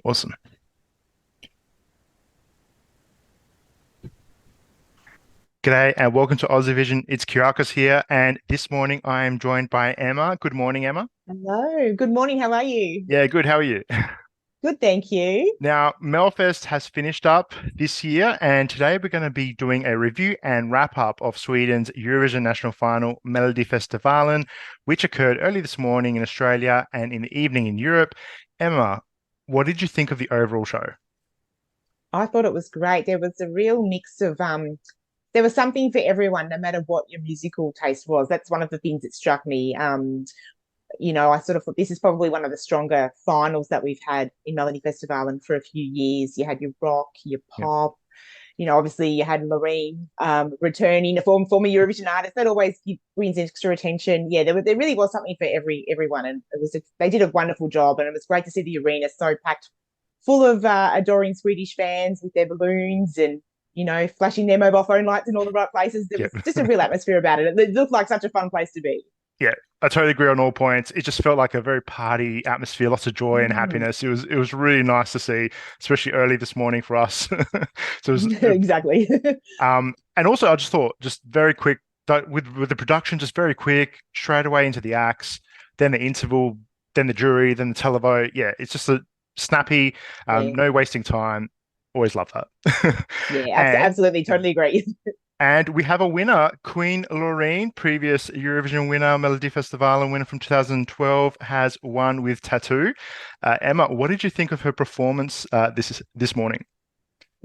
Awesome. G'day and welcome to Aussievision. It's Kyriakos here, and this morning I am joined by Emma. Good morning, Emma. Hello. Good morning. How are you? Yeah, good. How are you? Good, thank you. Now, Melfest has finished up this year, and today we're going to be doing a review and wrap up of Sweden's Eurovision national final, Melodifestivalen, which occurred early this morning in Australia and in the evening in Europe. Emma, what did you think of the overall show? I thought it was great. There was a real mix of there was something for everyone, no matter what your musical taste was. That's one of the things that struck me. I sort of thought this is probably one of the stronger finals that we've had in Melodifestivalen for a few years. You had your rock, your Yeah. pop, obviously you had Loreen returning, a former Eurovision artist. That always brings extra attention. Yeah, there really was something for everyone, and they did a wonderful job, and it was great to see the arena so packed, full of adoring Swedish fans with their balloons and flashing their mobile phone lights in all the right places. There Yeah. was just a real atmosphere about it. It looked like such a fun place to be. Yeah, I totally agree on all points. It just felt like a very party atmosphere, lots of joy and Mm. happiness. It was really nice to see, especially early this morning for us. So it was, Exactly. and also I just thought, just very quick, with the production, just very quick, straight away into the acts, then the interval, then the jury, then the televote. Yeah, it's just a snappy, Yeah, no wasting time. Always love that. yeah, And absolutely, totally agree. and we have a winner, Queen Loreen, previous Eurovision winner, Melodifestivalen winner from 2012, has won with Tattoo. Emma, what did you think of her performance this morning?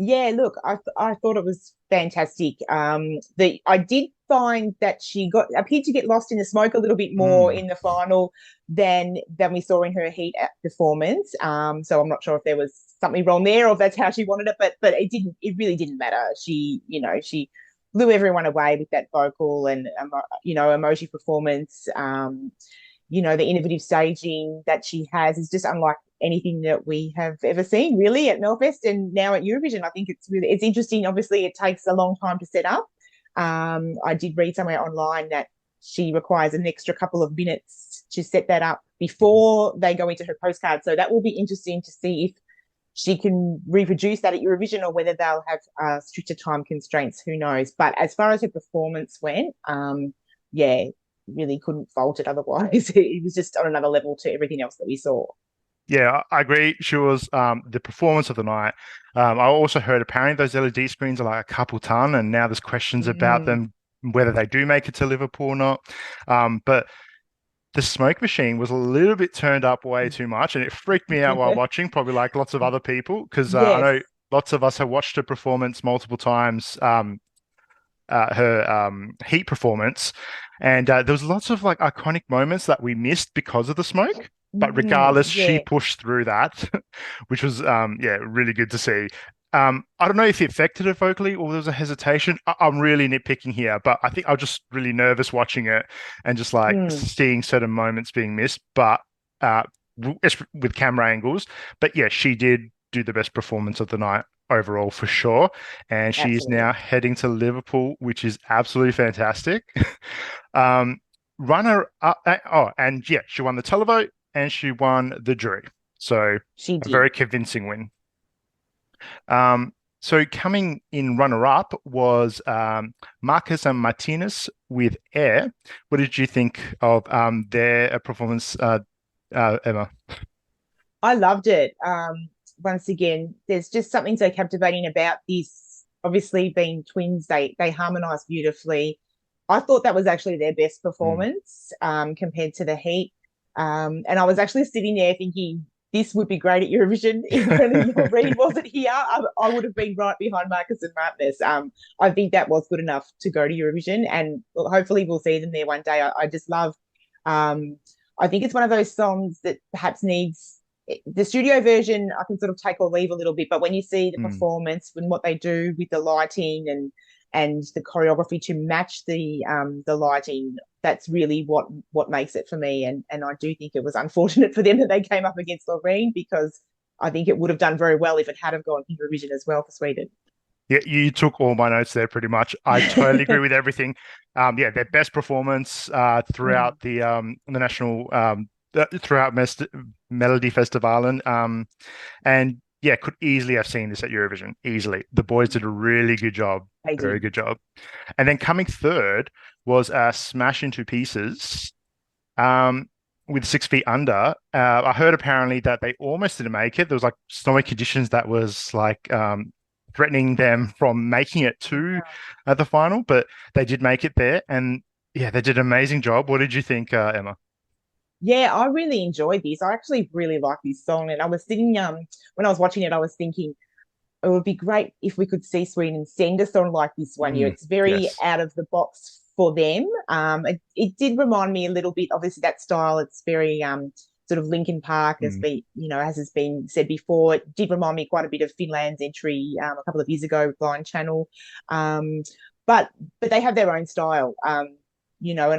Yeah, look, I thought it was fantastic. I did find that she got appeared to get lost in the smoke a little bit more Mm, in the final than we saw in her heat performance. So I'm not sure if there was something wrong there or if that's how she wanted it, but it really didn't matter. She blew everyone away with that vocal and emoji performance. The innovative staging that she has is just unlike anything that we have ever seen really at Melfest and now at Eurovision. I think it's interesting. Obviously, it takes a long time to set up. I did read somewhere online that she requires an extra couple of minutes to set that up before they go into her postcard. So that will be interesting to see if she can reproduce that at Eurovision or whether they'll have stricter time constraints. Who knows? But as far as her performance went, yeah, really couldn't fault it otherwise. It was just on another level to everything else that we saw. yeah, I agree. She was the performance of the night. I also heard apparently those LED screens are like a couple ton, and now there's questions about Mm. them, whether they do make it to Liverpool or not. But the smoke machine was a little bit turned up way too much, and it freaked me out while watching, probably like lots of other people, because I Yes. know lots of us have watched her performance multiple times, her heat performance, and there was lots of like iconic moments that we missed because of the smoke. But regardless, she Yeah. pushed through that, which was yeah, really good to see. I don't know if it affected her vocally or there was a hesitation. I'm really nitpicking here, but I think I was just really nervous watching it and just like Mm. seeing certain moments being missed, but uh, with camera angles. But yeah, she did do the best performance of the night overall for sure. And she is now Absolutely. heading to Liverpool, which is absolutely fantastic. um, runner up, oh, and yeah, she won the televote and she won the jury. So She a did. very convincing win. So coming in runner-up was Marcus and Martinez with Air. What did you think of their performance, Emma? I loved it. Once again, there's just something so captivating about this. Obviously, being twins, they harmonise beautifully. I thought that was actually their best Mm. performance compared to the Heat. And I was actually sitting there thinking this would be great at Eurovision if only Loreen wasn't here. I would have been right behind Marcus and Martinez. I think that was good enough to go to Eurovision, and hopefully we'll see them there one day. I just love. Um, I think it's one of those songs that perhaps needs the studio version. I can sort of take or leave a little bit, but when you see the Mm. performance and what they do with the lighting and the choreography to match the lighting, that's really what makes it for me. And I do think it was unfortunate for them that they came up against Loreen because I think it would have done very well if it had have gone to Eurovision as well for Sweden. Yeah, you took all my notes there pretty much. I totally agree with everything. Yeah, their best performance Mm, throughout the national throughout Melodifestivalen. And yeah, could easily have seen this at Eurovision. Easily. The boys did a really good job. they Very did. good job. And then coming third was Smash Into Pieces. With 6 feet under. I heard apparently that they almost didn't make it. There was like snowy conditions that was like threatening them from making it to Wow. the final, but they did make it there. And yeah, they did an amazing job. What did you think, Emma? Yeah, I really enjoyed this. I actually really like this song, and I was thinking, when I was watching it, I was thinking it would be great if we could see Sweden send a song like this one year. Mm, It's very yes. out of the box for them. It did remind me a little bit, obviously, that style. It's very sort of Linkin Park, as Mm. be as has been said before. It did remind me quite a bit of Finland's entry a couple of years ago with Blind Channel, um, but they have their own style. And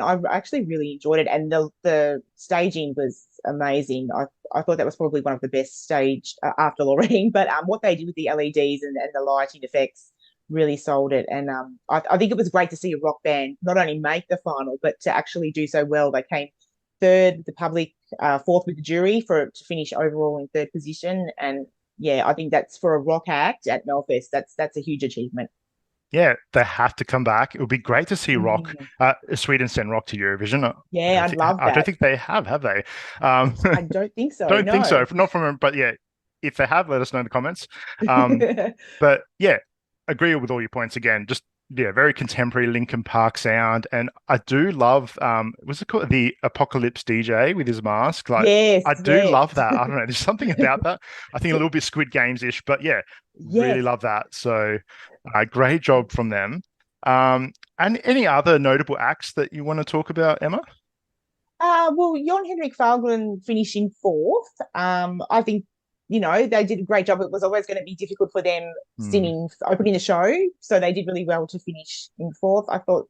I actually really enjoyed it, and the staging was amazing. I thought that was probably one of the best staged after Loreen. But what they did with the LEDs and the lighting effects really sold it. And I think it was great to see a rock band not only make the final, but to actually do so well. They came third with the public, fourth with the jury to finish overall in third position. And yeah, I think that's for a rock act at Melfest. That's a huge achievement. Yeah, they have to come back. It would be great to see Rock, Mm, Sweden send Rock to Eurovision. yeah, I'd love I don't that. think they have they? Um, I don't think so. don't think No. so. Not from, but yeah, if they have, let us know in the comments. Um, But yeah, agree with all your points again. Just yeah, very contemporary Linkin Park sound, and I do love what's it called? The Apocalypse DJ with his mask. Like Yes, I do yes. love that. I don't know. There's something about that. I think a little bit Squid Games ish, but yeah, really Yes. love that. So great job from them. And any other notable acts that you want to talk about, Emma? Well, Jon Henrik Fahlgren finishing fourth. I think, they did a great job. It was always going to be difficult for them Hmm. opening the show. So they did really well to finish in fourth. I thought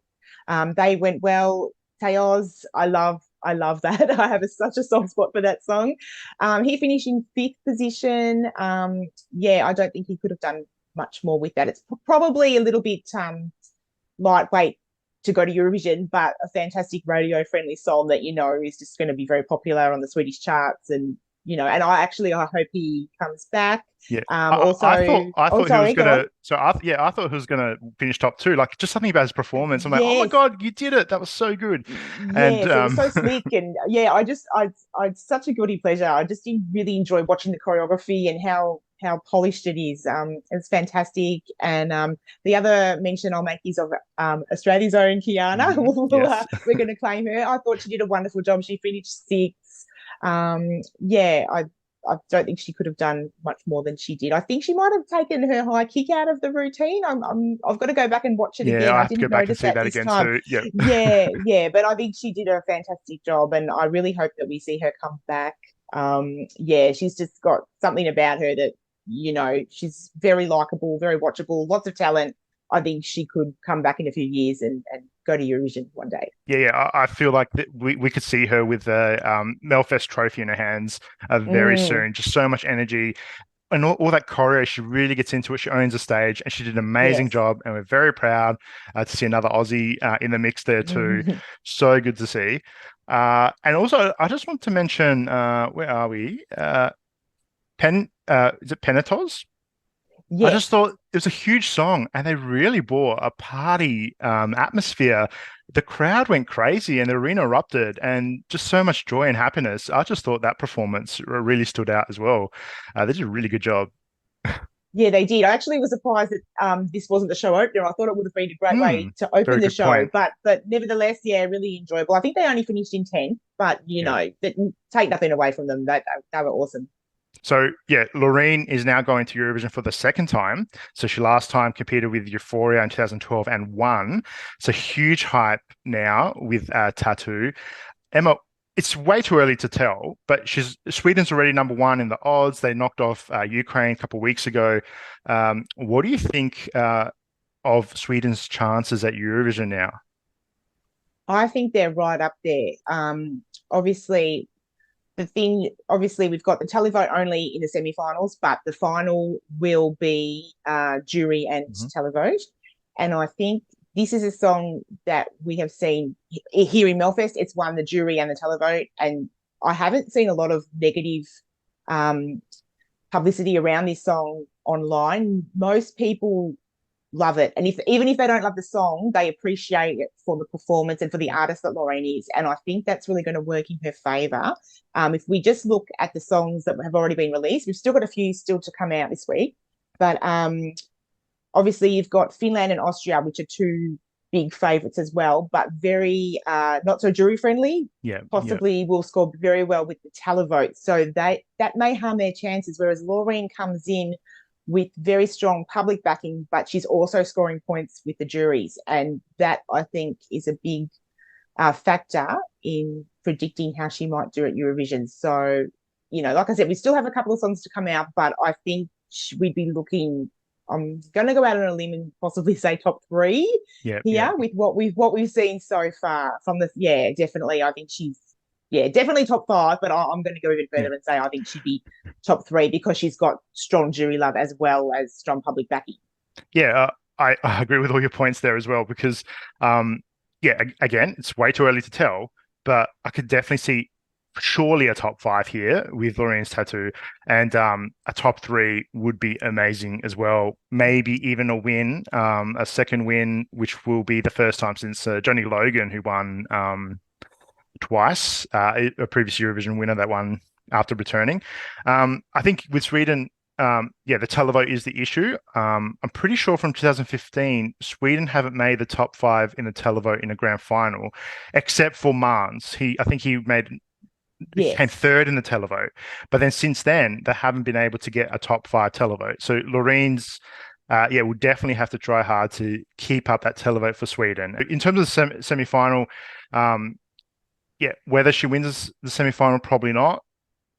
they went well. Teos, I love that. I have such a soft spot for that song. He finished in fifth position. Yeah, I don't think he could have done much more with that. It's probably a little bit lightweight to go to Eurovision, but a fantastic radio friendly song that is just going to be very popular on the Swedish charts. And and I hope he comes back. Yeah, I thought Also, I oh, thought he was sorry, go on. gonna. So I thought he was gonna finish top two. Like just something about his performance. I'm like, oh my Yes, God, you did it! That was so good. And yes, it was so slick, and yeah, I such a guilty pleasure. I just did really enjoy watching the choreography and how polished it is. It's fantastic. And the other mention I'll make is of Australia's own Kiana. yes, We're going to claim her. I thought she did a wonderful job. She finished sixth. Yeah, I don't think she could have done much more than she did. I think she might have taken her high kick out of the routine. I've got to go back and watch it yeah, again. I I have to go didn't back and notice see that that this again time. too. Yeah, Yeah, yeah, but I think she did a fantastic job, and I really hope that we see her come back. Yeah, she's just got something about her that she's very likable, very watchable, lots of talent. I think she could come back in a few years and go to Eurovision one day. yeah. I feel like that we could see her with the Melfest trophy in her hands very Mm, soon. Just so much energy. And all that choreo, she really gets into it. She owns the stage, and she did an amazing yes. job. And we're very proud to see another Aussie in the mix there too. So good to see. And also, I just want to mention, where are we? Is it Penetos? I just Yes. thought it was a huge song, and they really brought a party atmosphere. The crowd went crazy, and the arena erupted, and just so much joy and happiness. I just thought that performance really stood out as well. They did a really good job. Yeah, they did. I actually was surprised that this wasn't the show opener. I thought it would have been a great way Hmm. to open Very the good show, point. but nevertheless, yeah, really enjoyable. I think they only finished in 10th, but Yeah. that take nothing away from them. They were awesome. So yeah, Loreen is now going to Eurovision for the second time. So she last time competed with Euphoria in 2012 and won. So huge hype now with Tattoo. Emma, it's way too early to tell, but Sweden's already number one in the odds. They knocked off Ukraine a couple of weeks ago. What do you think of Sweden's chances at Eurovision now? I think they're right up there. Obviously, the thing, obviously, we've got the televote only in the semi-finals, but the final will be jury and Mhm. televote. And I think this is a song that we have seen here in Melfest. It's won the jury and the televote, and I haven't seen a lot of negative um, publicity around this song online. Most people love it. And if even if they don't love the song, they appreciate it for the performance and for the artist that Loreen is. And I think that's really going to work in her favor. If we just look at the songs that have already been released, we've still got a few still to come out this week. But obviously, you've got Finland and Austria, which are two big favourites as well, but very not so jury friendly. Yeah, yeah. Possibly will score very well with the televote, so that may harm their chances. Whereas Loreen comes in with very strong public backing, but she's also scoring points with the juries, and that I think is a big factor in predicting how she might do at Eurovision. So, like I said, we still have a couple of songs to come out, but I think we'd be looking. I'm going to go out on a limb and possibly say top three Yeah, yeah. here with what we've seen so far from the. Yeah, definitely. I think she's definitely top five, but I'm going to go even Yeah. further and say I think she'd be top three because she's got strong jury love as well as strong public backing. Yeah, I agree with all your points there as well because, yeah, again, it's way too early to tell, but I could definitely see surely a top five here with Loreen's tattoo, and a top three would be amazing as well. Maybe even a win, a second win, which will be the first time since Johnny Logan, who won twice, a previous Eurovision winner that won after returning. I think with Sweden, yeah, the televote is the issue. I'm pretty sure from 2015, Sweden haven't made the top five in the televote in a grand final, except for Mans. I think he came Yes. third in the televote, but then since then they haven't been able to get a top five televote. So Loreen's. Yeah, we'll definitely have to try hard to keep up that televote for Sweden. In terms of the semi-final, um, yeah, whether she wins the semi-final, probably not.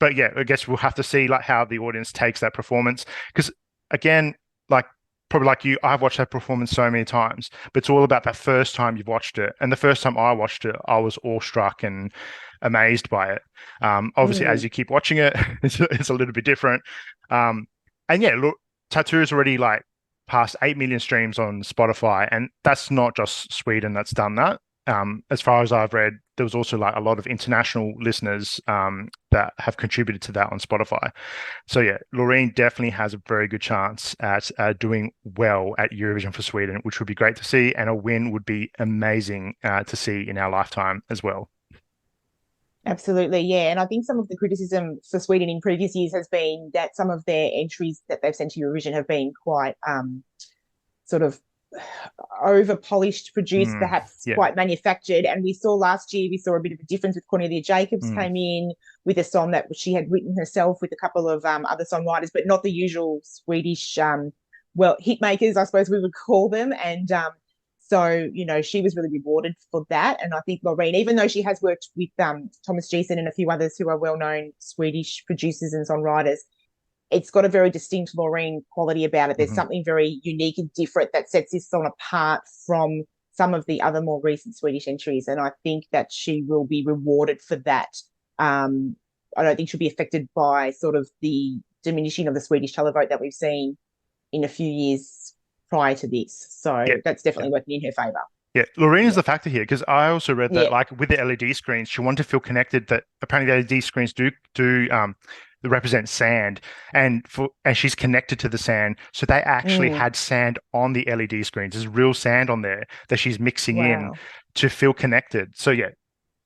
But yeah, I guess we'll have to see like how the audience takes that performance. Because again, like probably like you, I've watched that performance so many times, but it's all about that first time you've watched it. And the first time I watched it, I was awestruck and amazed by it. Obviously, as Mm. you keep watching it, it's a little bit different. And yeah, look, Tattoo is already like past 8 million streams on Spotify, and that's not just Sweden that's done that. As far as I've read, there was also like a lot of international listeners that have contributed to that on Spotify. So yeah, Loreen definitely has a very good chance at doing well at Eurovision for Sweden, which would be great to see, and a win would be amazing to see in our lifetime as well. Absolutely, yeah. And I think some of the criticism for Sweden in previous years has been that some of their entries that they've sent to Eurovision have been quite sort of over polished, produced, perhaps Yeah. quite manufactured. And we saw last year, we saw a bit of a difference with Cornelia Jacobs Mm. came in with a song that she had written herself with a couple of other songwriters, but not the usual Swedish, well, hit makers, I suppose we would call them. And so, she was really rewarded for that. And I think Loreen, even though she has worked with Thomas Gieson and a few others who are well known Swedish producers and songwriters, it's got a very distinct Loreen quality about it. There's Hmm. something very unique and different that sets this song apart from some of the other more recent Swedish entries. And I think that she will be rewarded for that. I don't think she'll be affected by sort of the diminishing of the Swedish televote that we've seen in a few years prior to this. Yeah. So that's Yeah. definitely working in her favour. Yeah, Loreen is Yeah. the factor here because I also read that Yeah. like with the LED screens, she wanted to feel connected. That apparently the LED screens do represent sand, and she's connected to the sand, so they actually Mm, had sand on the LED screens. There's real sand on there that she's mixing in wow. to feel connected. So yeah,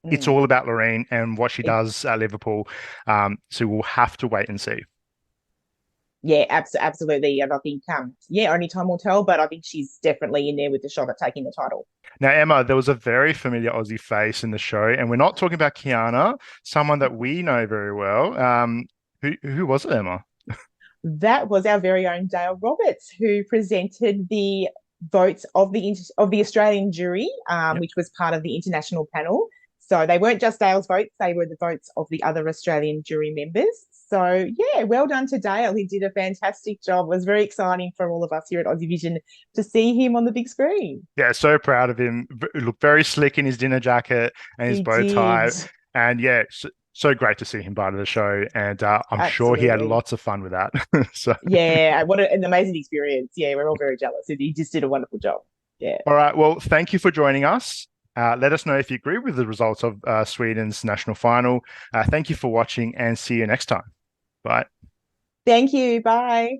it's Mm. all about Loreen and what she It, does at Liverpool. So we'll have to wait and see. Yeah, absolutely. And I think, only time will tell, but I think she's definitely in there with the shot at taking the title. Now, Emma, there was a very familiar Aussie face in the show, and we're not talking about Kiana, someone that we know very well. Who was it, Emma? That was our very own Dale Roberts, who presented the votes of the Australian jury, Yep. which was part of the international panel. So they weren't just Dale's votes; they were the votes of the other Australian jury members. So yeah, well done to Dale. He did a fantastic job. It was very exciting for all of us here at Aussievision to see him on the big screen. Yeah, so proud of him. Looked very slick in his dinner jacket and his He bow did. tie. And yeah, so great to see him part of the show, and I'm sure he had Absolutely. lots of fun with that. So, Yeah, what an amazing experience. Yeah, we're all very jealous. And he just did a wonderful job. Yeah. all right. Well, thank you for joining us. Let us know if you agree with the results of Sweden's national final. Thank you for watching, and see you next time. Bye. Thank you. Bye.